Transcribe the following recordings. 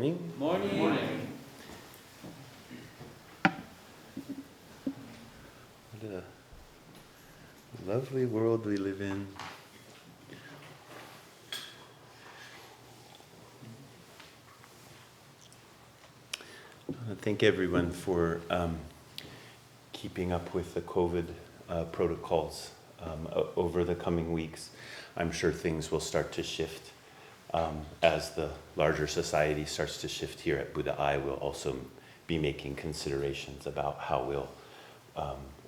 morning. Morning. Morning. What a lovely world we live in. Thank everyone for keeping up with the COVID protocols over the coming weeks. I'm sure things will start to shift as the larger society starts to shift. Here at Buddha Eye, we'll also be making considerations about how we'll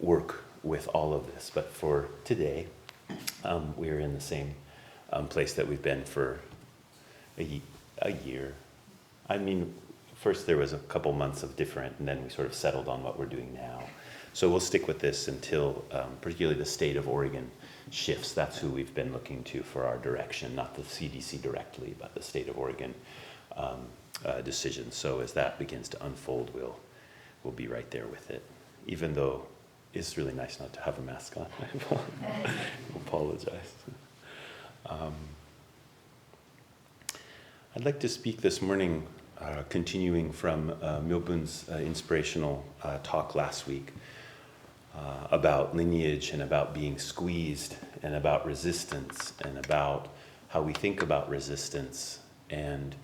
work with all of this. But for today, we're in the same place that we've been for a year. I mean, first there was a couple months of different, and then we sort of settled on what we're doing now. So we'll stick with this until particularly the state of Oregon shifts. That's who we've been looking to for our direction, not the CDC directly, but the state of Oregon decision. So as that begins to unfold, we'll be right there with it. Even though it's really nice not to have a mask on. I apologize. I'd like to speak this morning, continuing from McMullen's inspirational talk last week about lineage and about being squeezed and about resistance and about how we think about resistance and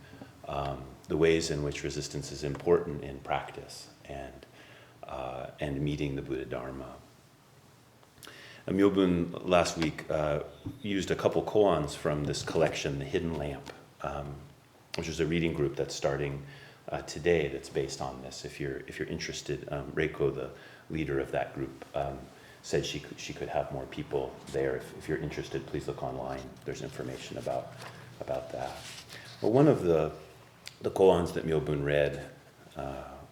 the ways in which resistance is important in practice and meeting the Buddha Dharma. McMullen last week used a couple koans from this collection, The Hidden Lamp, which is a reading group that's starting today that's based on this. If you're interested, Reiko, the leader of that group, said she could have more people there. If you're interested, please look online. There's information about that. Well, one of the koans that McMullen read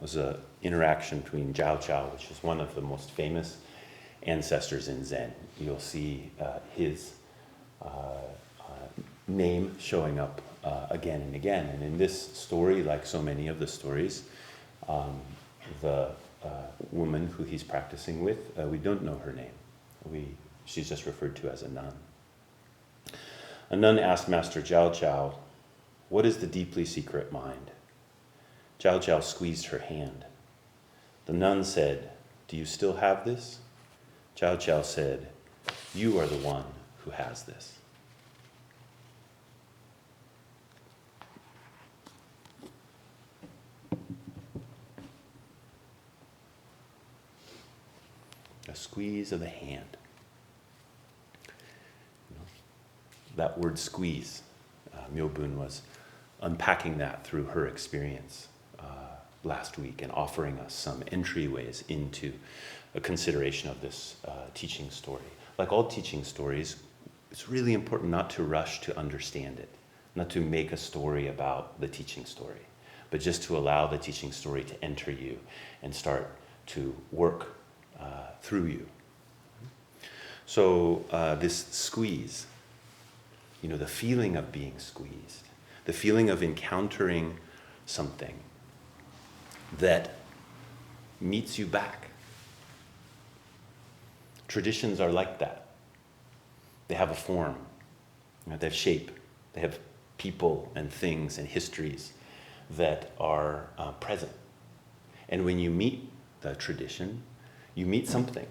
was an interaction between Jiao Chao, which is one of the most famous ancestors in Zen. You'll see his name showing up again and again. And in this story, like so many of the stories, the woman who he's practicing with, we don't know her name. She's just referred to as a nun. A nun asked Master Jiao Chao, "What is the deeply secret mind?" Jiao Chao squeezed her hand. The nun said, "Do you still have this?" Jiao Chao said, "You are the one who has this." A squeeze of the hand. That word squeeze, McMullen was unpacking that through her experience last week and offering us some entryways into a consideration of this teaching story. Like all teaching stories, it's really important not to rush to understand it, not to make a story about the teaching story, but just to allow the teaching story to enter you and start to work through you. So this squeeze, the feeling of being squeezed, the feeling of encountering something that meets you back. Traditions are like that. They have a form, they have shape, they have people and things and histories that are present. And when you meet the tradition, you meet something.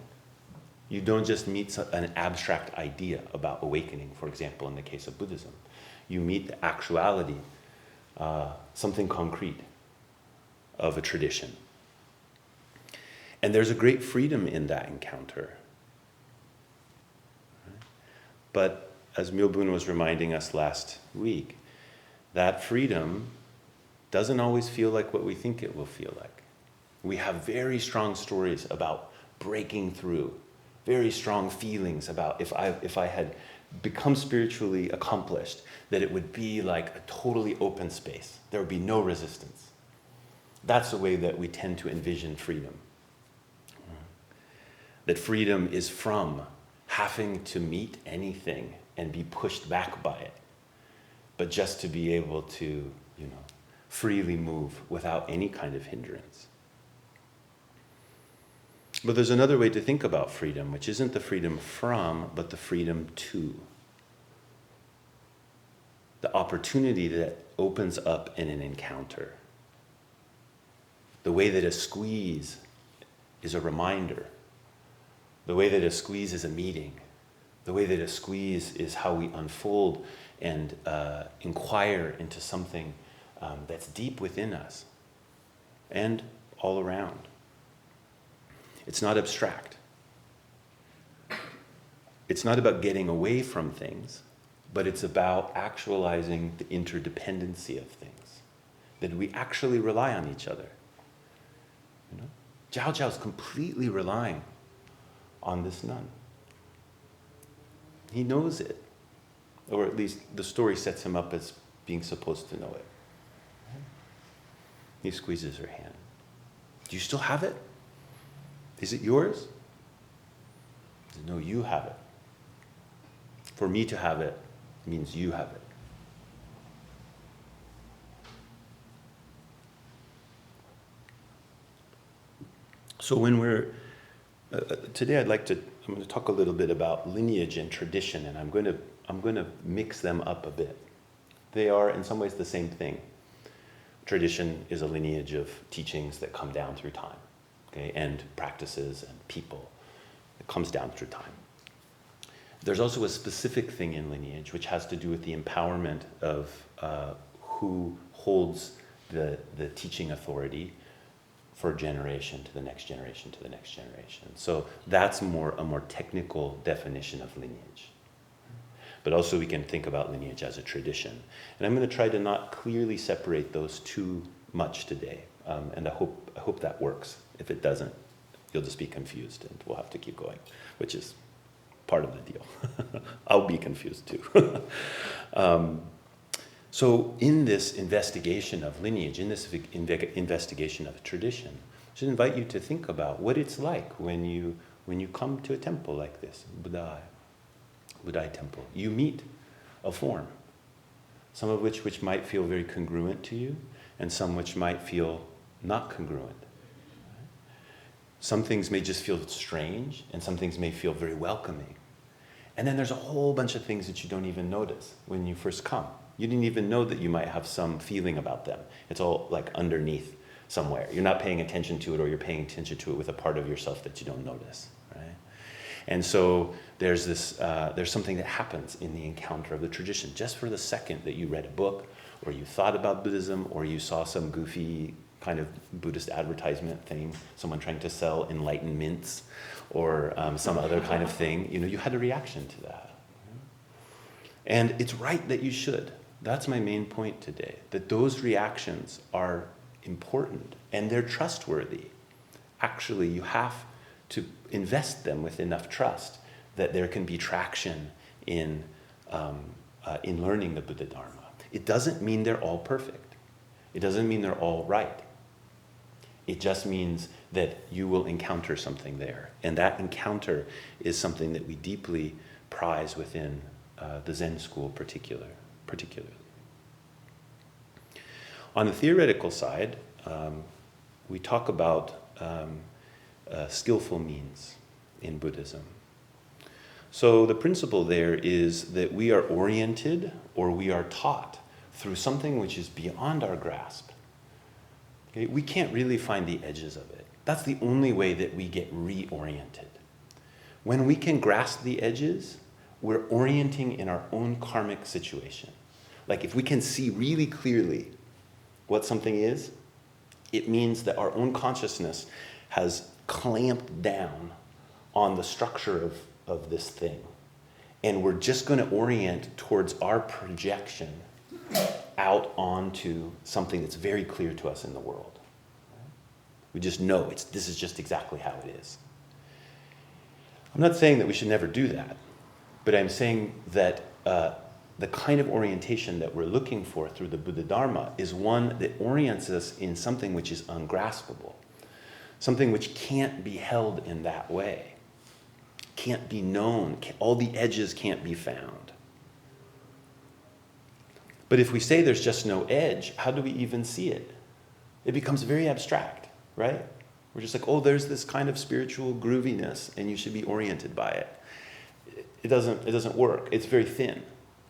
You don't just meet an abstract idea about awakening, for example, in the case of Buddhism. You meet the actuality, something concrete of a tradition. And there's a great freedom in that encounter. But as McMullen was reminding us last week, that freedom doesn't always feel like what we think it will feel like. We have very strong stories about breaking through, very strong feelings about if I had become spiritually accomplished, that it would be like a totally open space. There would be no resistance. That's the way that we tend to envision freedom. That freedom is from having to meet anything and be pushed back by it, but just to be able to, freely move without any kind of hindrance. But there's another way to think about freedom, which isn't the freedom from, but the freedom to. The opportunity that opens up in an encounter. The way that a squeeze is a reminder. The way that a squeeze is a meeting. The way that a squeeze is how we unfold and inquire into something that's deep within us and all around. It's not abstract. It's not about getting away from things, but it's about actualizing the interdependency of things, that we actually rely on each other. You know? Zhao Zhao's completely relying on this nun. He knows it, or at least the story sets him up as being supposed to know it. He squeezes her hand. Do you still have it? Is it yours? No, you have it. For me to have it means you have it. So when we're today, I'm going to talk a little bit about lineage and tradition, and I'm going to mix them up a bit. They are in some ways the same thing. Tradition is a lineage of teachings that come down through time, okay, and practices and people. It comes down through time. There's also a specific thing in lineage which has to do with the empowerment of who holds the teaching authority for a generation to the next generation to the next generation. So that's a more technical definition of lineage. But also we can think about lineage as a tradition. And I'm going to try to not clearly separate those too much today. And I hope that works. If it doesn't, you'll just be confused and we'll have to keep going, which is part of the deal. I'll be confused too. So in this investigation of lineage, in this investigation of tradition, I should invite you to think about what it's like when you come to a temple like this, Buddhai temple. You meet a form, some of which might feel very congruent to you, and some which might feel not congruent. Some things may just feel strange, and some things may feel very welcoming. And then there's a whole bunch of things that you don't even notice when you first come. You didn't even know that you might have some feeling about them. It's all like underneath somewhere. You're not paying attention to it, or you're paying attention to it with a part of yourself that you don't notice, right? And so there's something that happens in the encounter of the tradition. Just for the second that you read a book, or you thought about Buddhism, or you saw some goofy kind of Buddhist advertisement thing, someone trying to sell enlightened mints, or some other kind of thing, you had a reaction to that. And it's right that you should. That's my main point today, that those reactions are important and they're trustworthy. Actually, you have to invest them with enough trust that there can be traction in learning the Buddha Dharma. It doesn't mean they're all perfect. It doesn't mean they're all right. It just means that you will encounter something there. And that encounter is something that we deeply prize within the Zen school particularly. On the theoretical side, we talk about skillful means in Buddhism. So the principle there is that we are oriented or we are taught through something which is beyond our grasp. Okay? We can't really find the edges of it. That's the only way that we get reoriented. When we can grasp the edges, we're orienting in our own karmic situation. Like if we can see really clearly what something is, it means that our own consciousness has clamped down on the structure of this thing. And we're just going to orient towards our projection out onto something that's very clear to us in the world. We just know this is just exactly how it is. I'm not saying that we should never do that, but I'm saying that the kind of orientation that we're looking for through the Buddha Dharma is one that orients us in something which is ungraspable, something which can't be held in that way, can't be known, all the edges can't be found. But if we say there's just no edge, how do we even see it? It becomes very abstract, right? We're just like, oh, there's this kind of spiritual grooviness, and you should be oriented by it. It doesn't work. It's very thin,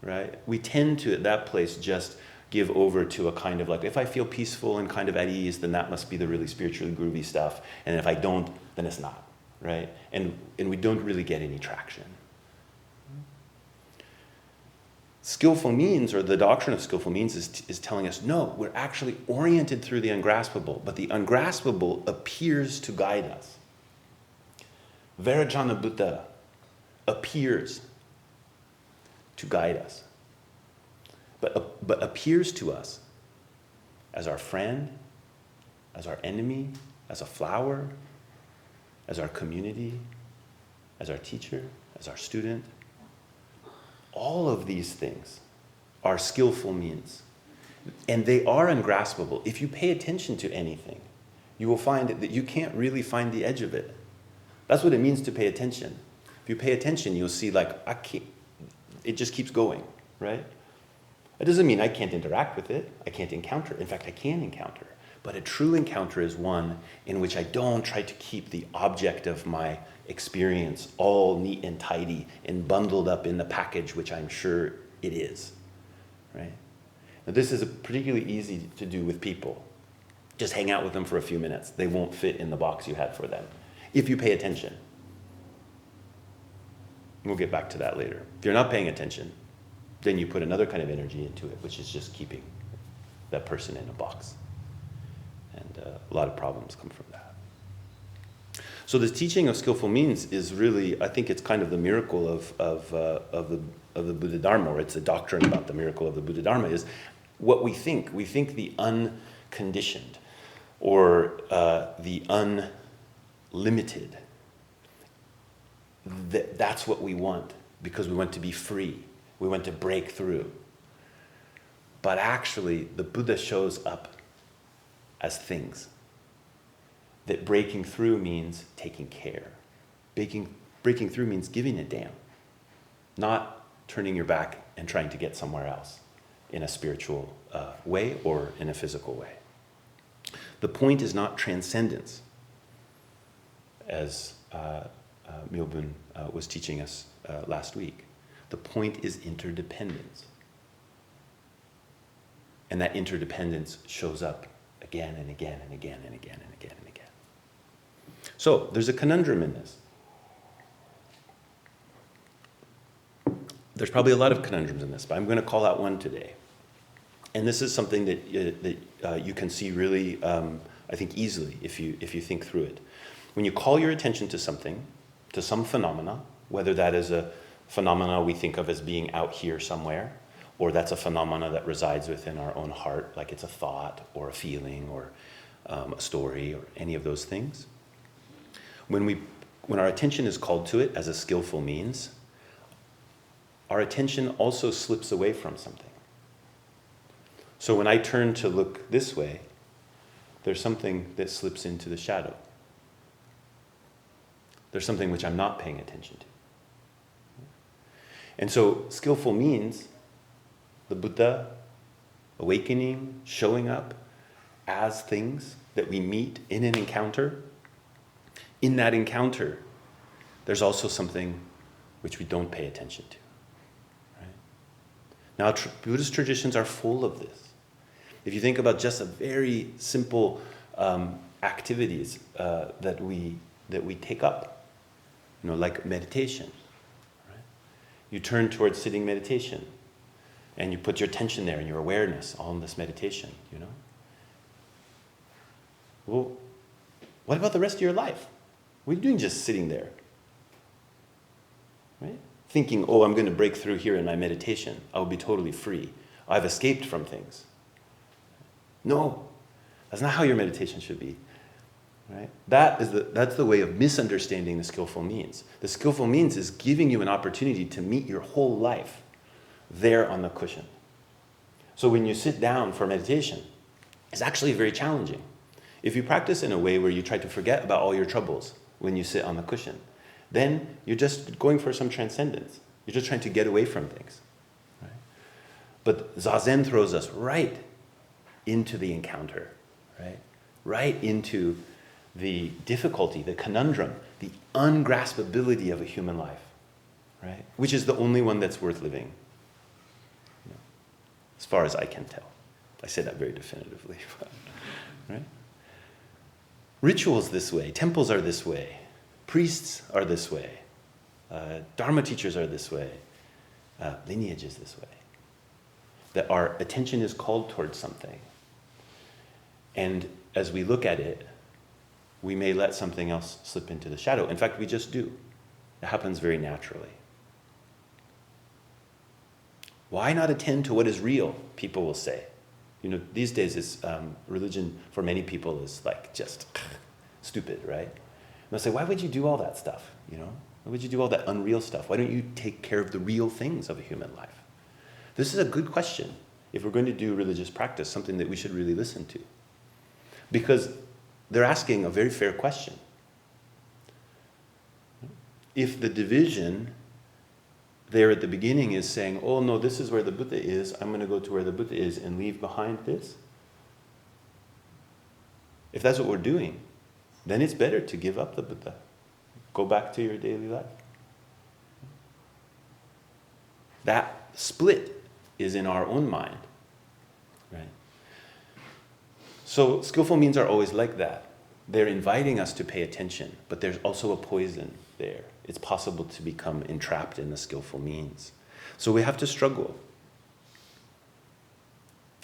right? We tend to, at that place, just give over to a kind of like, if I feel peaceful and kind of at ease, then that must be the really spiritually groovy stuff. And if I don't, then it's not, right? And we don't really get any traction. Skillful means, or the doctrine of skillful means, is telling us, no, we're actually oriented through the ungraspable, but the ungraspable appears to guide us. Vajrayana Buddha appears to guide us, but appears to us as our friend, as our enemy, as a flower, as our community, as our teacher, as our student. All of these things are skillful means, and they are ungraspable. If you pay attention to anything, you will find that you can't really find the edge of it. That's what it means to pay attention. If you pay attention, you'll see it just keeps going, right? It doesn't mean I can't interact with it. I can't encounter it. In fact, I can encounter. But a true encounter is one in which I don't try to keep the object of my experience all neat and tidy and bundled up in the package, which I'm sure it is, right? Now, this is particularly easy to do with people. Just hang out with them for a few minutes. They won't fit in the box you had for them, if you pay attention. We'll get back to that later. If you're not paying attention, then you put another kind of energy into it, which is just keeping that person in a box. And a lot of problems come from that. So this teaching of skillful means is really, I think it's kind of the miracle of the Buddha Dharma, or it's a doctrine about the miracle of the Buddha Dharma, is what we think. We think the unconditioned, or the unlimited. That's what we want, because we want to be free. We want to break through. But actually, the Buddha shows up as things. That breaking through means taking care. Breaking through means giving a damn. Not turning your back and trying to get somewhere else in a spiritual way or in a physical way. The point is not transcendence, as Myobun was teaching us last week. The point is interdependence. And that interdependence shows up again and again and again and again and again and again. So there's a conundrum in this. There's probably a lot of conundrums in this, but I'm going to call out one today. And this is something that you can see really, I think, easily if you think through it. When you call your attention to something, to some phenomena, whether that is a phenomena we think of as being out here somewhere, or that's a phenomena that resides within our own heart, like it's a thought or a feeling or a story or any of those things. When our attention is called to it as a skillful means, our attention also slips away from something. So when I turn to look this way, there's something that slips into the shadow. There's something which I'm not paying attention to. And so skillful means the Buddha awakening, showing up as things that we meet in an encounter. In that encounter, there's also something which we don't pay attention to. Right? Now, Buddhist traditions are full of this. If you think about just a very simple activities that we take up, like meditation. Right? You turn towards sitting meditation, and you put your attention there and your awareness on this meditation. Well, what about the rest of your life? What are you doing just sitting there? Right? Thinking, I'm going to break through here in my meditation. I will be totally free. I've escaped from things. No, that's not how your meditation should be. Right? That's the way of misunderstanding the skillful means. The skillful means is giving you an opportunity to meet your whole life there on the cushion. So when you sit down for meditation, it's actually very challenging. If you practice in a way where you try to forget about all your troubles when you sit on the cushion, then you're just going for some transcendence. You're just trying to get away from things. Right? But Zazen throws us right into the encounter, right into the difficulty, the conundrum, the ungraspability of a human life, right? Which is the only one that's worth living, as far as I can tell. I say that very definitively, right? Rituals this way, temples are this way, priests are this way, Dharma teachers are this way, lineage is this way. That our attention is called towards something. And as we look at it, we may let something else slip into the shadow. In fact, we just do. It happens very naturally. Why not attend to what is real, people will say. You know, these days religion for many people is like just stupid, right? And they'll say, why would you do all that stuff, you know? Why would you do all that unreal stuff? Why don't you take care of the real things of a human life? This is a good question. If we're going to do religious practice, something that we should really listen to. Because they're asking a very fair question. If the division there at the beginning is saying, oh no, this is where the Buddha is, I'm going to go to where the Buddha is and leave behind this. If that's what we're doing, then it's better to give up the Buddha. Go back to your daily life. That split is in our own mind, right? So skillful means are always like that. They're inviting us to pay attention, but there's also a poison there. It's possible to become entrapped in the skillful means. So we have to struggle.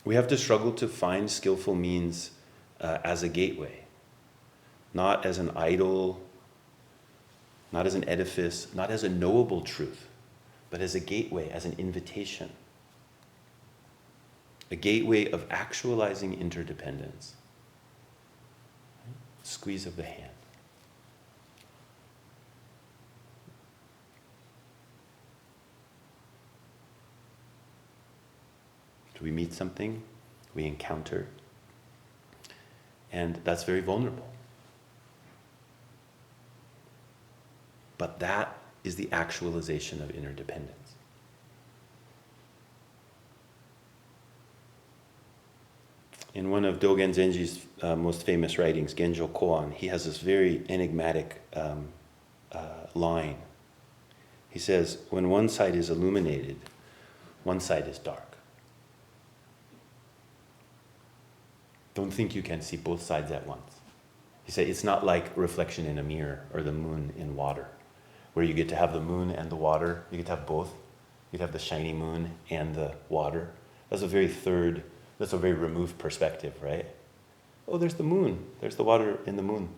We have to struggle to find skillful means as a gateway, not as an idol, not as an edifice, not as a knowable truth, but as a gateway, as an invitation. A gateway of actualizing interdependence. Squeeze of the hand. Do we meet something? We encounter. And that's very vulnerable. But that is the actualization of interdependence. In one of Dogen Zenji's most famous writings, Genjo Koan, he has this very enigmatic line. He says, when one side is illuminated, one side is dark. Don't think you can see both sides at once. He said, it's not like reflection in a mirror or the moon in water, where you get to have the moon and the water. You get to have both. You'd have the shiny moon and the water. That's a very removed perspective, right? Oh, there's the moon. There's the water in the moon.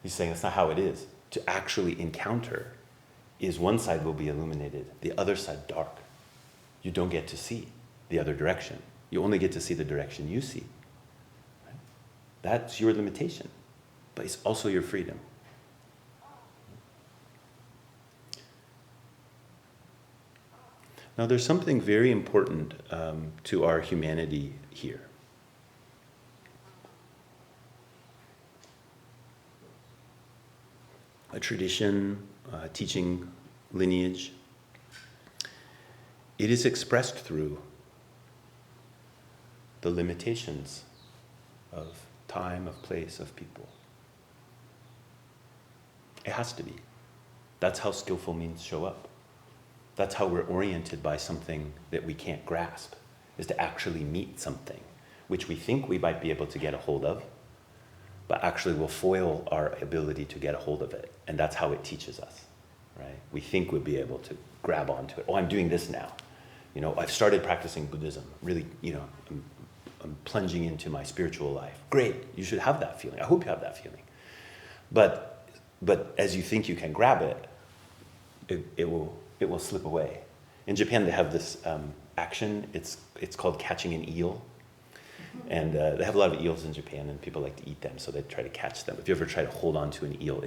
He's saying that's not how it is. To actually encounter is one side will be illuminated, the other side dark. You don't get to see the other direction. You only get to see the direction you see. Right? That's your limitation, but it's also your freedom. Now, there's something very important to our humanity here. A tradition, teaching lineage, it is expressed through the limitations of time, of place, of people. It has to be. That's how skillful means show up. That's how we're oriented by something that we can't grasp, is to actually meet something, which we think we might be able to get a hold of, but actually will foil our ability to get a hold of it. And that's how it teaches us, right? We think we'll be able to grab onto it. Oh, I'm doing this now. You know, I've started practicing Buddhism. Really, you know, I'm plunging into my spiritual life. Great, you should have that feeling. I hope you have that feeling. But as you think you can grab it, it will slip away. In Japan, they have this action. It's called catching an eel. And they have a lot of eels in Japan, and people like to eat them, so they try to catch them. If you ever try to hold on to an eel,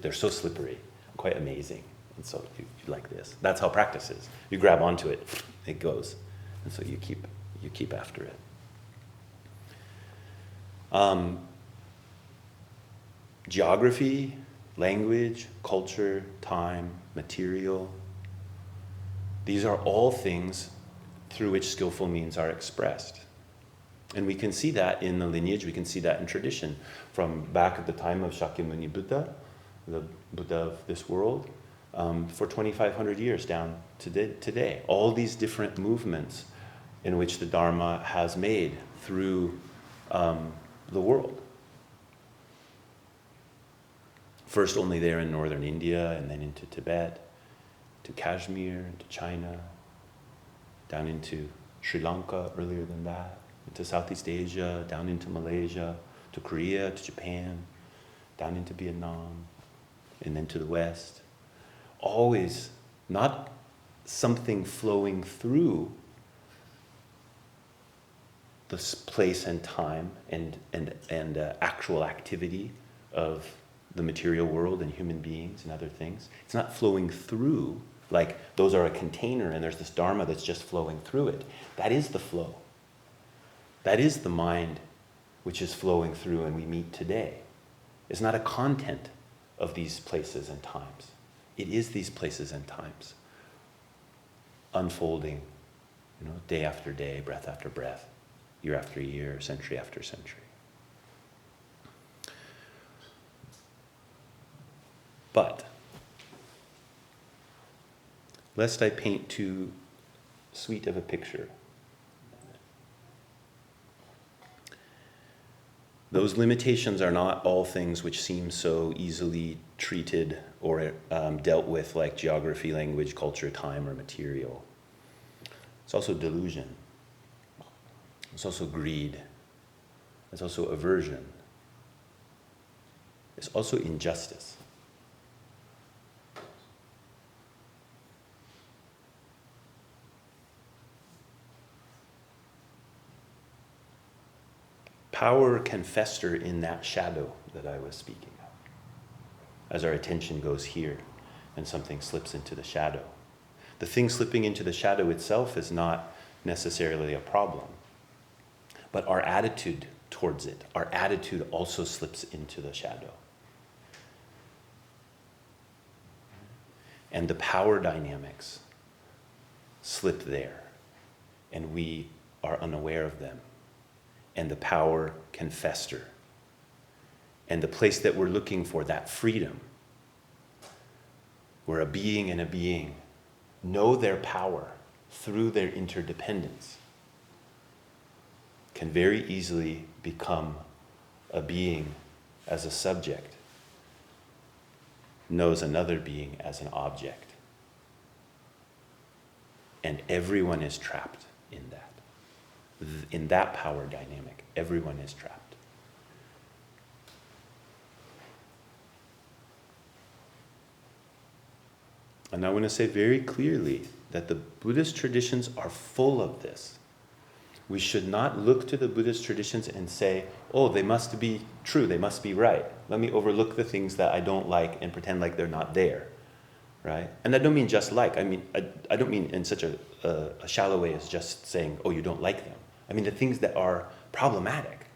they're so slippery, quite amazing. And so you like this. That's how practice is. You grab onto it, it goes. And so you keep after it. Geography, language, culture, time, material. These are all things through which skillful means are expressed. And we can see that in the lineage, we can see that in tradition. From back at the time of Shakyamuni Buddha, the Buddha of this world, for 2,500 years down to today. All these different movements in which the Dharma has made through the world. First only there in northern India, and then into Tibet, to Kashmir, into China, down into Sri Lanka earlier than that, into Southeast Asia, down into Malaysia, to Korea, to Japan, down into Vietnam, and then to the West. Always not something flowing through this place and time and actual activity of the material world and human beings and other things. It's not flowing through, like those are a container and there's this Dharma that's just flowing through it. That is the flow. That is the mind which is flowing through and we meet today. It's not a content of these places and times. It is these places and times unfolding, day after day, breath after breath, year after year, century after century. But, lest I paint too sweet of a picture, those limitations are not all things which seem so easily treated or dealt with like geography, language, culture, time, or material. It's also delusion. It's also greed. It's also aversion. It's also injustice. Power can fester in that shadow that I was speaking of. As our attention goes here and something slips into the shadow. The thing slipping into the shadow itself is not necessarily a problem, but our attitude towards it, our attitude also slips into the shadow. And the power dynamics slip there, and we are unaware of them. And the power can fester. And the place that we're looking for, that freedom, where a being and a being know their power through their interdependence, can very easily become a being as a subject, knows another being as an object. And everyone is trapped in that. In that power dynamic, everyone is trapped. And I want to say very clearly that the Buddhist traditions are full of this. We should not look to the Buddhist traditions and say, oh, they must be true, they must be right. Let me overlook the things that I don't like and pretend like they're not there. Right? And I don't mean just like. I mean, I don't mean in such a shallow way as just saying, oh, you don't like them. I mean the things that are problematic,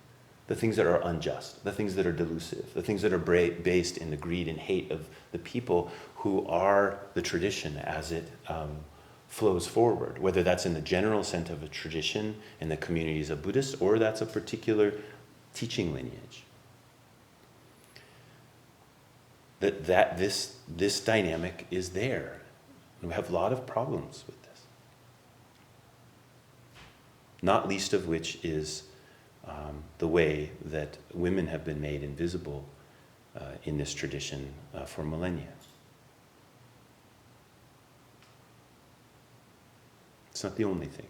the things that are unjust, the things that are delusive, the things that are based in the greed and hate of the people who are the tradition as it flows forward, whether that's in the general sense of a tradition in the communities of Buddhists or that's a particular teaching lineage. That this dynamic is there. And we have a lot of problems with this. Not least of which is the way that women have been made invisible in this tradition for millennia. It's not the only thing,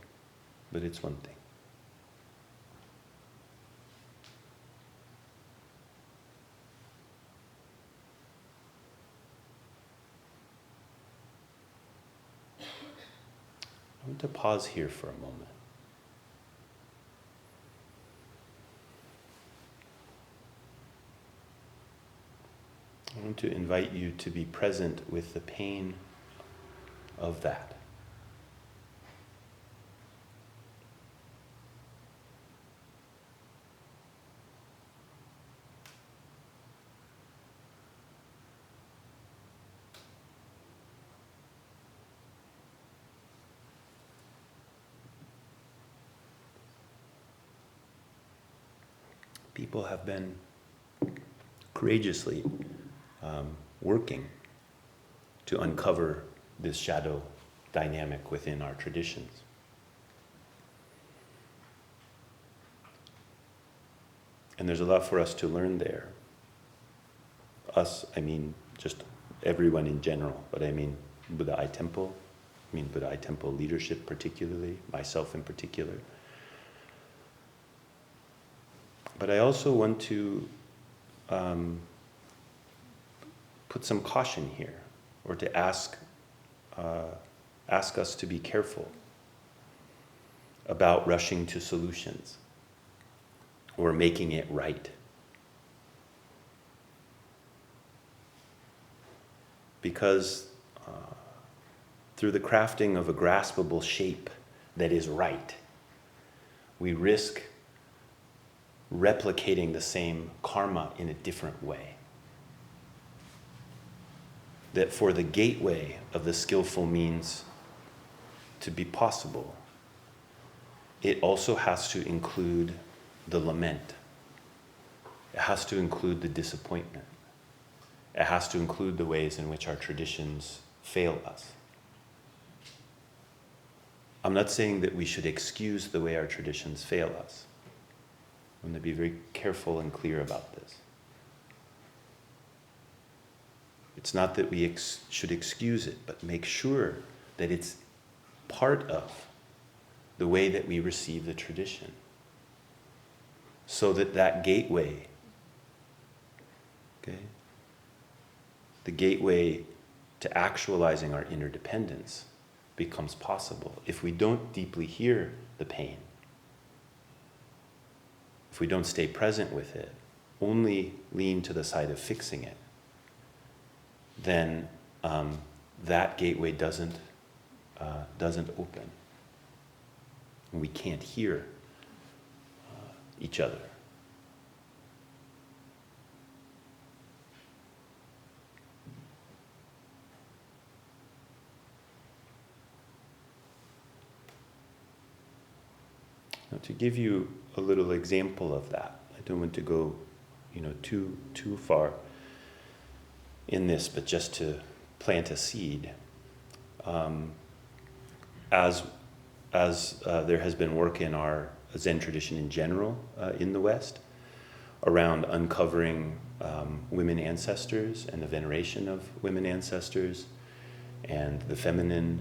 but it's one thing. I want to pause here for a moment. I want to invite you to be present with the pain of that. People have been courageously working to uncover this shadow dynamic within our traditions. And there's a lot for us to learn there. Us, I mean just everyone in general, but I mean Buddha-I Temple, I mean Buddha-I Temple leadership particularly, myself in particular. But I also want to put some caution here, or to ask us to be careful about rushing to solutions or making it right. Because through the crafting of a graspable shape that is right, we risk replicating the same karma in a different way. That for the gateway of the skillful means to be possible, it also has to include the lament. It has to include the disappointment. It has to include the ways in which our traditions fail us. I'm not saying that we should excuse the way our traditions fail us. I'm going to be very careful and clear about this. It's not that we should excuse it, but make sure that it's part of the way that we receive the tradition. So that that gateway, okay, the gateway to actualizing our interdependence becomes possible. If we don't deeply hear the pain, if we don't stay present with it, only lean to the side of fixing it, then that gateway doesn't open. And we can't hear each other. Now, to give you a little example of that, I don't want to go, too far in this, but just to plant a seed. As there has been work in our Zen tradition in general in the West around uncovering women ancestors and the veneration of women ancestors and the feminine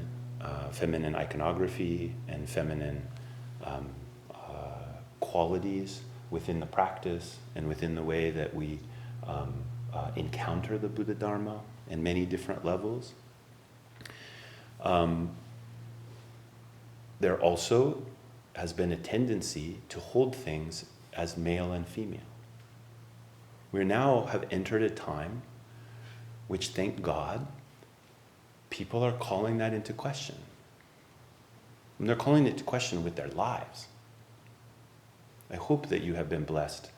iconography and feminine qualities within the practice and within the way that we encounter the Buddha Dharma in many different levels. There also has been a tendency to hold things as male and female. We now have entered a time which, thank God, people are calling that into question. And they're calling it into question with their lives. I hope that you have been blessed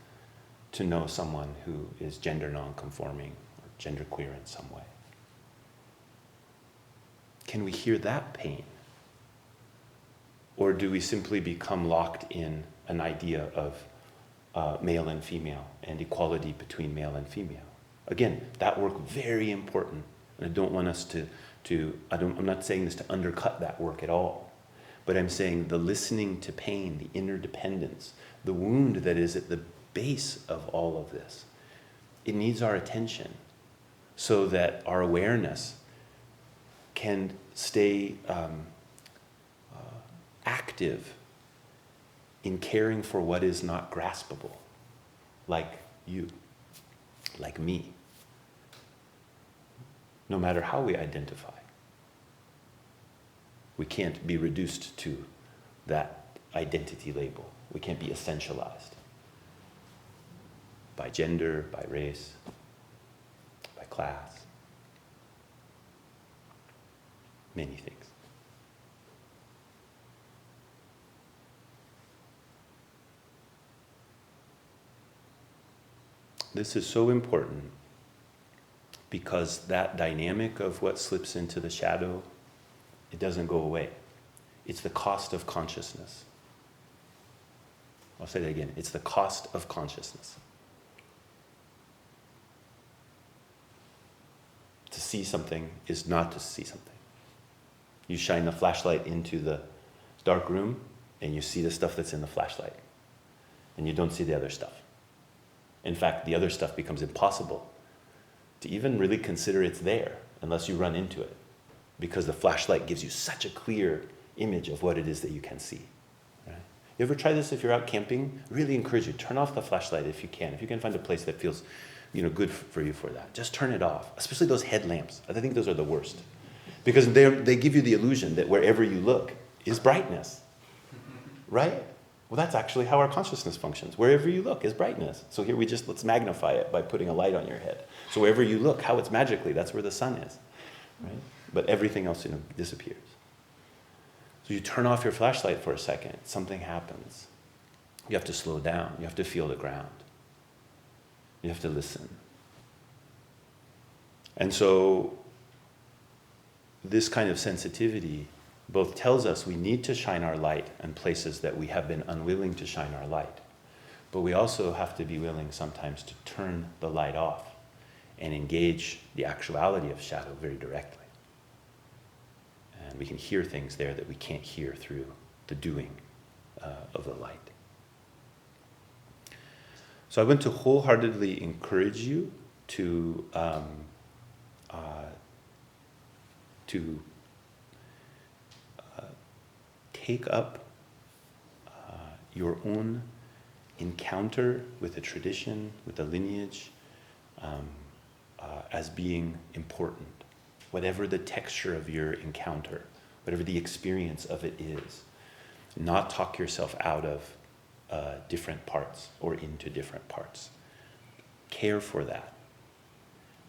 to know someone who is gender non-conforming or genderqueer in some way. Can we hear that pain? Or do we simply become locked in an idea of male and female and equality between male and female? Again, that work very important. And I don't want us I'm not saying this to undercut that work at all. But I'm saying the listening to pain, the interdependence, the wound that is at the base of all of this, it needs our attention so that our awareness can stay active in caring for what is not graspable, like you, like me, no matter how we identify. We can't be reduced to that identity label. We can't be essentialized by gender, by race, by class, many things. This is so important because that dynamic of what slips into the shadow, it doesn't go away. It's the cost of consciousness. I'll say that again. It's the cost of consciousness. To see something is not to see something. You shine the flashlight into the dark room and you see the stuff that's in the flashlight. And you don't see the other stuff. In fact, the other stuff becomes impossible to even really consider it's there unless you run into it, because the flashlight gives you such a clear image of what it is that you can see. Right? You ever try this if you're out camping? Really encourage you, turn off the flashlight if you can. If you can find a place that feels good for you for that, just turn it off, especially those headlamps. I think those are the worst, because they give you the illusion that wherever you look is brightness, right? Well, that's actually how our consciousness functions. Wherever you look is brightness. So here let's magnify it by putting a light on your head. So wherever you look, how it's magically, that's where the sun is, right? But everything else, disappears. So you turn off your flashlight for a second, something happens. You have to slow down. You have to feel the ground. You have to listen. And so this kind of sensitivity both tells us we need to shine our light in places that we have been unwilling to shine our light. But we also have to be willing sometimes to turn the light off and engage the actuality of shadow very directly. And we can hear things there that we can't hear through the doing of the light. So I want to wholeheartedly encourage you to take up your own encounter with the tradition, with the lineage, as being important. Whatever the texture of your encounter, whatever the experience of it is, not talk yourself out of different parts or into different parts. Care for that,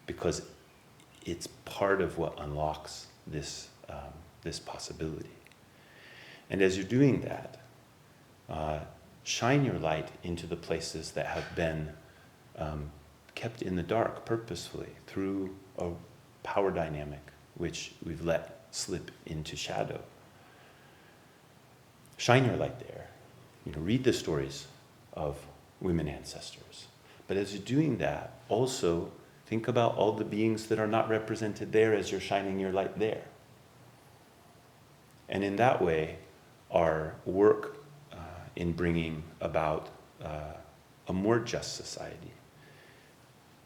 because it's part of what unlocks this possibility. And as you're doing that, shine your light into the places that have been kept in the dark purposefully through a power dynamic which we've let slip into shadow. Shine your light there. Read the stories of women ancestors. But as you're doing that, also think about all the beings that are not represented there as you're shining your light there. And in that way, our work in bringing about a more just society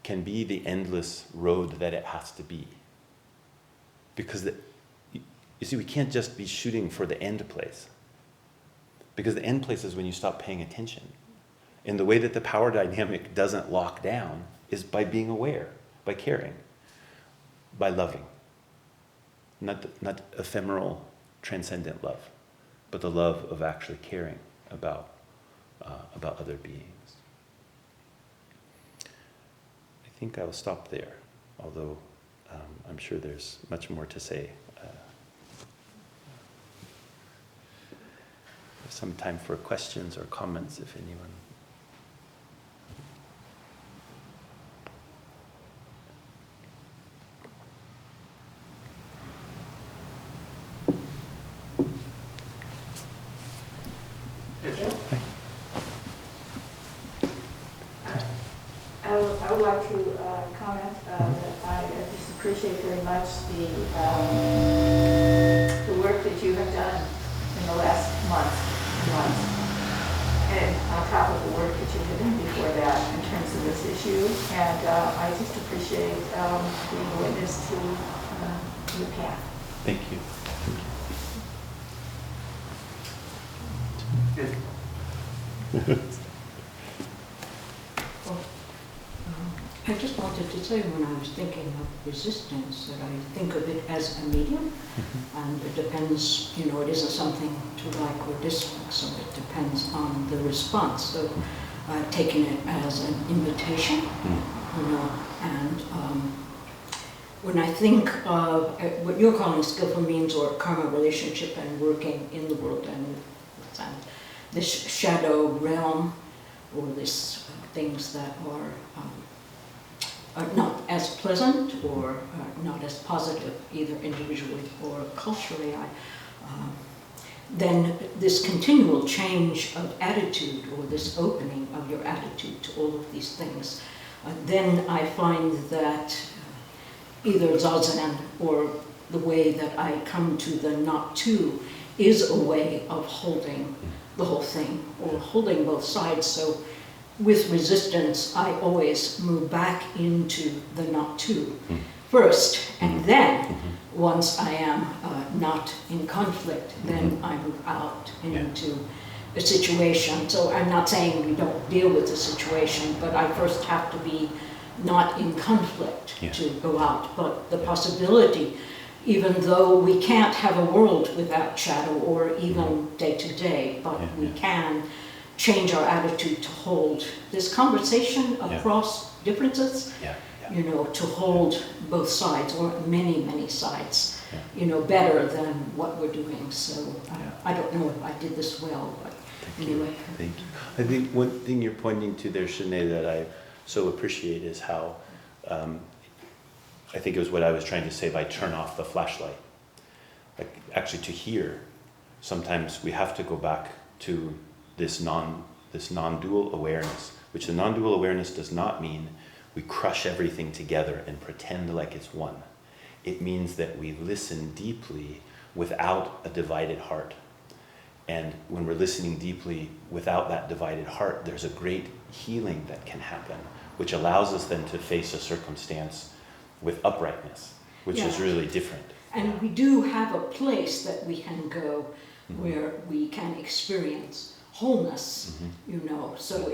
can be the endless road that it has to be. Because you see, we can't just be shooting for the end place. Because the end place is when you stop paying attention. And the way that the power dynamic doesn't lock down is by being aware, by caring, by loving. Not ephemeral, transcendent love, but the love of actually caring about other beings. I think I will stop there, although I'm sure there's much more to say. Some time for questions or comments, if anyone. I would like to comment that I just appreciate very much the work that you have done in the last month, and on top of the work that you had done before that in terms of this issue. And I just appreciate being a witness to your path. Thank you. I just wanted to say, when I was thinking of resistance, that I think of it as a medium, and it depends, it isn't something to like or dislike, so it depends on the response. So taking it as an invitation, and when I think of what you're calling skillful means or karma relationship and working in the world and this shadow realm, or this things that are not as pleasant or not as positive, either individually or culturally, then this continual change of attitude, or this opening of your attitude to all of these things, then I find that either Zazen or the way that I come to the not to is a way of holding the whole thing, or holding both sides. So with resistance, I always move back into the not to first, and then once I am not in conflict, then I move out into a situation. So I'm not saying we don't deal with the situation, but I first have to be not in conflict to go out. But the possibility, even though we can't have a world without shadow or even day to day, but we can change our attitude to hold this conversation across differences, you know, to hold both sides or many, many sides, you know, better than what we're doing. So I don't know if I did this well, but anyway. Thank you. I think one thing you're pointing to there, Shanae, that I so appreciate is how, I think it was what I was trying to say by turn off the flashlight. Like actually to hear, sometimes we have to go back to this non-dual awareness, which the non-dual awareness does not mean we crush everything together and pretend like it's one. It means that we listen deeply without a divided heart. And when we're listening deeply without that divided heart, there's a great healing that can happen, which allows us then to face a circumstance with uprightness, which is really different. And we do have a place that we can go where we can experience wholeness, you know. So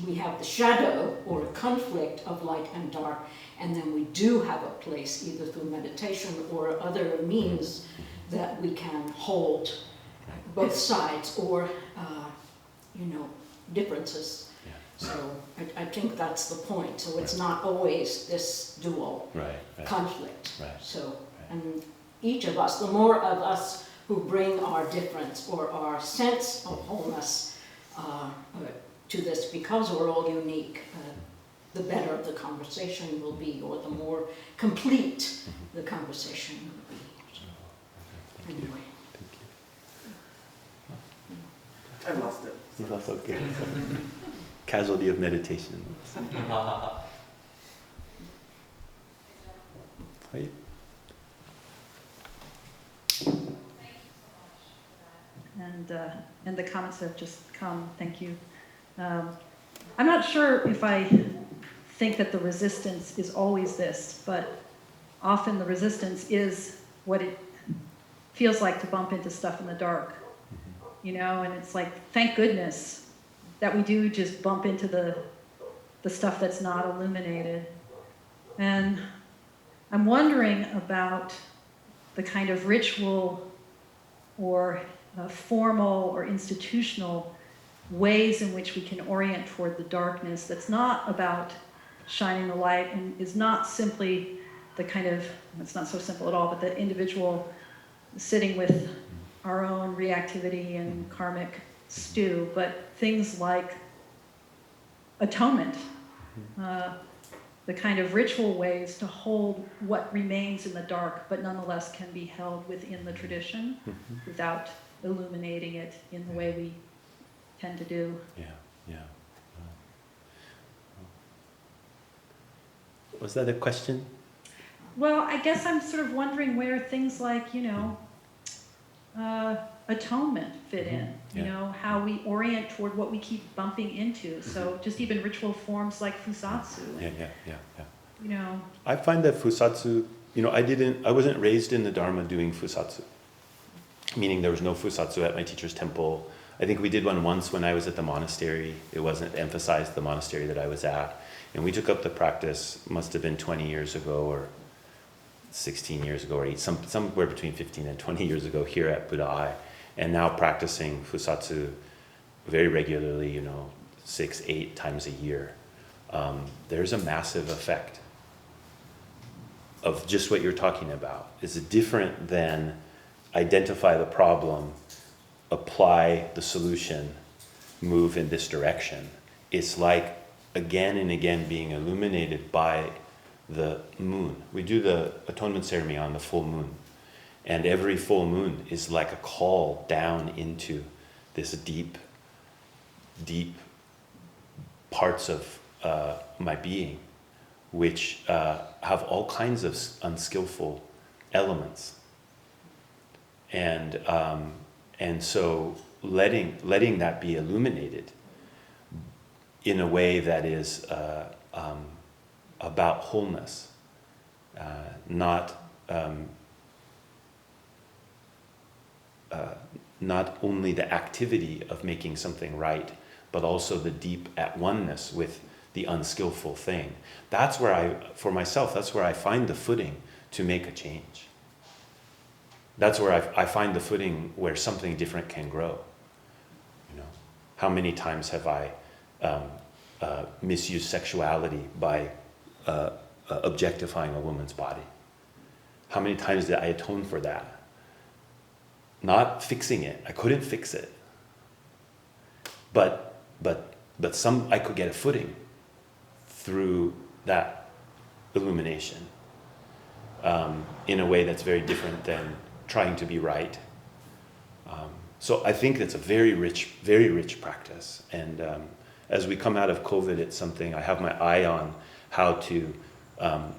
we have the shadow or a conflict of light and dark, and then we do have a place, either through meditation or other means, that we can hold both sides or, you know, differences. So I think that's the point. So it's not always this dual conflict. So, and each of us, the more of us who bring our difference or our sense of wholeness to this, because we're all unique, the better the conversation will be, or the more complete the conversation will be. Anyway. I lost it. You lost, okay. Casualty of meditation. Right. And the comments have just come. Thank you. I'm not sure if I think that the resistance is always this, but often the resistance is what it feels like to bump into stuff in the dark, you know. And it's like, thank goodness that we do just bump into the stuff that's not illuminated. And I'm wondering about the kind of ritual or formal or institutional ways in which we can orient toward the darkness that's not about shining the light and is not simply the kind of, it's not so simple at all, but the individual sitting with our own reactivity and karmic stew, but things like atonement, the kind of ritual ways to hold what remains in the dark, but nonetheless can be held within the tradition without illuminating it in the way we tend to do. Was that a question? Well, I guess I'm sort of wondering where things like, you know, atonement fit in, you know, how we orient toward what we keep bumping into. So just even ritual forms like fusatsu. You know. I find that fusatsu, you know, I wasn't raised in the Dharma doing fusatsu, meaning there was no fusatsu at my teacher's temple. I think we did one once when I was at the monastery. It wasn't emphasized, the monastery that I was at. And we took up the practice, must have been 20 years ago or 16 years ago, or somewhere between 15 and 20 years ago here at Buddha Eye. And now practicing fusatsu very regularly, you know, 6-8 times a year. There's a massive effect of just what you're talking about. It's different than identify the problem, apply the solution, move in this direction. It's like again and again being illuminated by the moon. We do the atonement ceremony on the full moon. And every full moon is like a call down into this deep, deep parts of my being, which have all kinds of unskillful elements. And so letting that be illuminated in a way that is about wholeness, not only the activity of making something right, but also the deep at oneness with the unskillful thing. That's where for myself, that's where I find the footing to make a change. That's where I find the footing where something different can grow. You know, how many times have I misused sexuality by objectifying a woman's body? How many times did I atone for that? Not fixing it. I couldn't fix it. But I could get a footing through that illumination in a way that's very different than trying to be right. So I think it's a very rich practice. And as we come out of COVID, it's something I have my eye on how to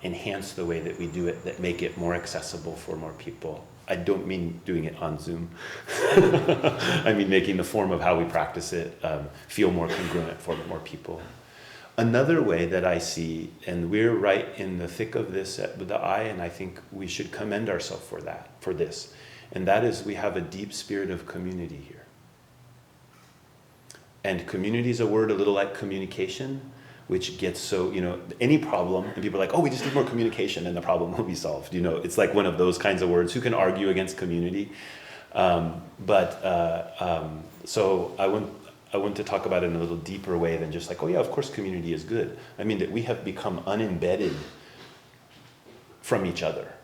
enhance the way that we do it, that make it more accessible for more people. I don't mean doing it on Zoom. I mean making the form of how we practice it feel more congruent for more people. Another way that I see, and we're right in the thick of this with the eye, and I think we should commend ourselves for this, and that is we have a deep spirit of community here. And community is a word a little like communication, which gets so, any problem, and people are like, oh, we just need more communication and the problem will be solved. It's like one of those kinds of words. Who can argue against community? So I want to talk about it in a little deeper way than just like, oh yeah, of course community is good. I mean that we have become unembedded from each other.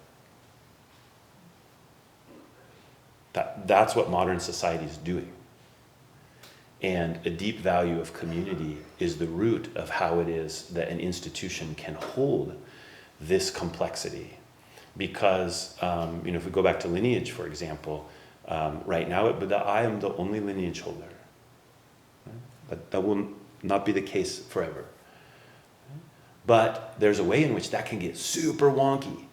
That's what modern society is doing. And a deep value of community is the root of how it is that an institution can hold this complexity. Because, if we go back to Lineage, for example, right now I am the only lineage holder. But that will not be the case forever. But there's a way in which that can get super wonky.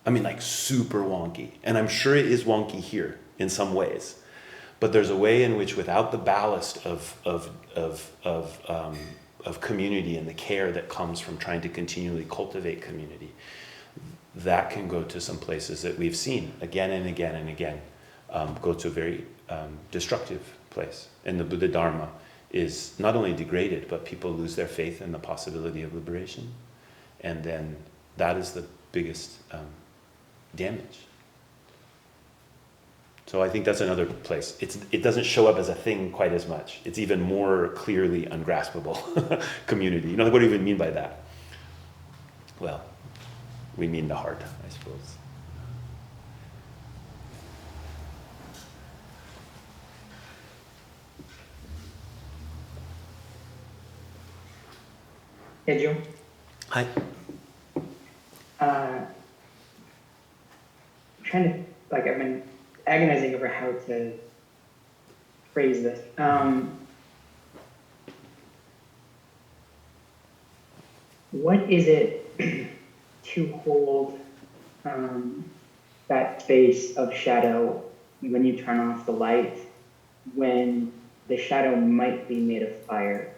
I mean, like super wonky. And I'm sure it is wonky here in some ways. But there's a way in which, without the ballast of community and the care that comes from trying to continually cultivate community, that can go to some places that we've seen again and again and again, go to a very destructive place. And the Buddha Dharma is not only degraded, but people lose their faith in the possibility of liberation. And then that is the biggest damage. So I think that's another place. It doesn't show up as a thing quite as much. It's even more clearly ungraspable community. What do you even mean by that? Well, we mean the heart, I suppose. Hey, Joe. Hi. I've been agonizing over how to phrase this. What is it to hold that space of shadow when you turn off the light, when the shadow might be made of fire,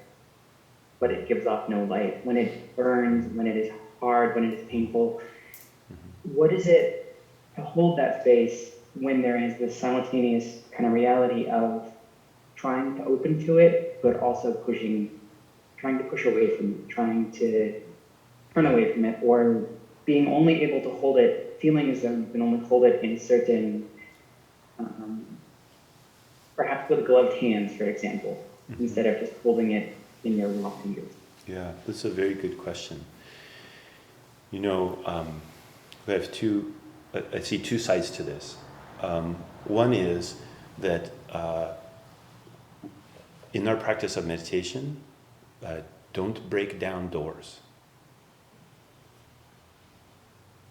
but it gives off no light, when it burns, when it is hard, when it is painful? What is it to hold that space when there is this simultaneous kind of reality of trying to open to it, but also trying to push away from it, trying to turn away from it, or being only able to hold it, feeling as though you can only hold it in certain, perhaps with gloved hands, for example, instead of just holding it in your raw fingers? Yeah, that's a very good question. We have I see two sides to this. One is that in our practice of meditation, don't break down doors.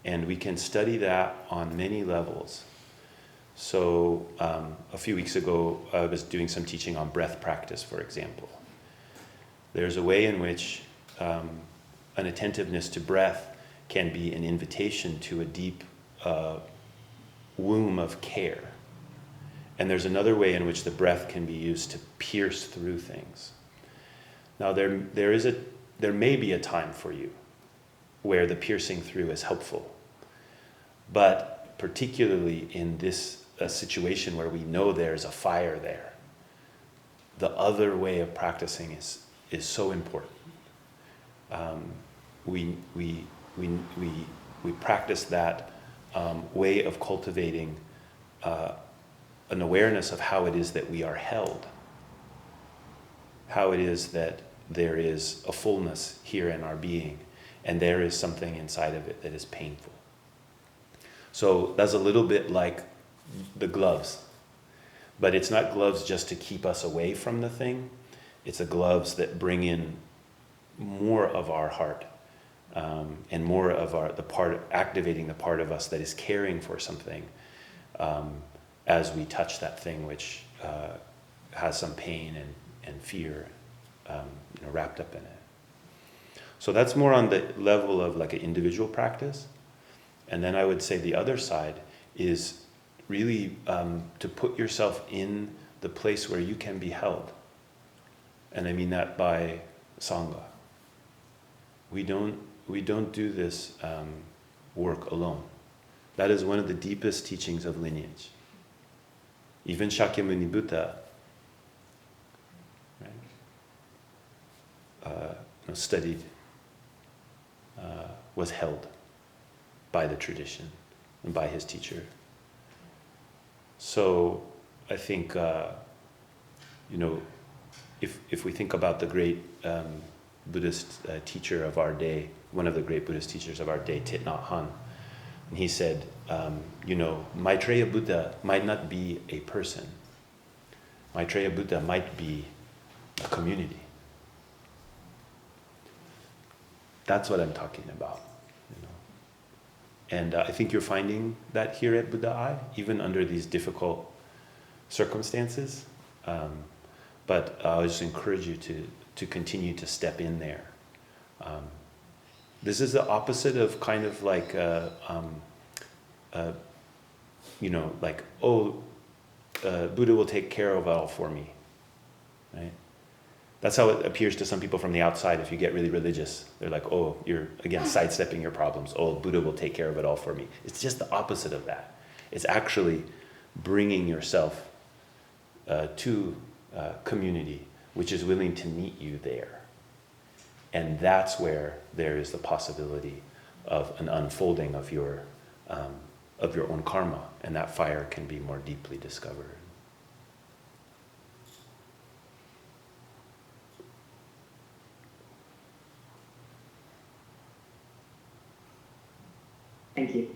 And we can study that on many levels. So a few weeks ago, I was doing some teaching on breath practice, for example. There's a way in which an attentiveness to breath can be an invitation to a deep womb of care. And there's another way in which the breath can be used to pierce through things. Now there may be a time for you where the piercing through is helpful, but particularly in this situation where we know there's a fire there, the other way of practicing is so important. We practice that way of cultivating an awareness of how it is that we are held, how it is that there is a fullness here in our being, and there is something inside of it that is painful. So that's a little bit like the gloves, but it's not gloves just to keep us away from the thing. It's the gloves that bring in more of our heart, and more of activating the part of us that is caring for something, as we touch that thing which has some pain and fear wrapped up in it. So that's more on the level of like an individual practice. And then I would say the other side is really to put yourself in the place where you can be held. And I mean that by Sangha. We don't do this work alone. That is one of the deepest teachings of lineage. Even Shakyamuni Buddha studied, was held by the tradition and by his teacher. So I think, if we think about the great Buddhist teacher of our day, one of the great Buddhist teachers of our day, Thich Nhat Hanh, and he said, Maitreya Buddha might not be a person. Maitreya Buddha might be a community. That's what I'm talking about. And I think you're finding that here at Buddha Eye, even under these difficult circumstances. But I just encourage you to continue to step in there. This is the opposite of kind of like, Buddha will take care of it all for me, right? That's how it appears to some people from the outside. If you get really religious, they're like, oh, you're, again, sidestepping your problems. Oh, Buddha will take care of it all for me. It's just the opposite of that. It's actually bringing yourself to community, which is willing to meet you there. And that's where there is the possibility of an unfolding of your own karma, and that fire can be more deeply discovered. Thank you.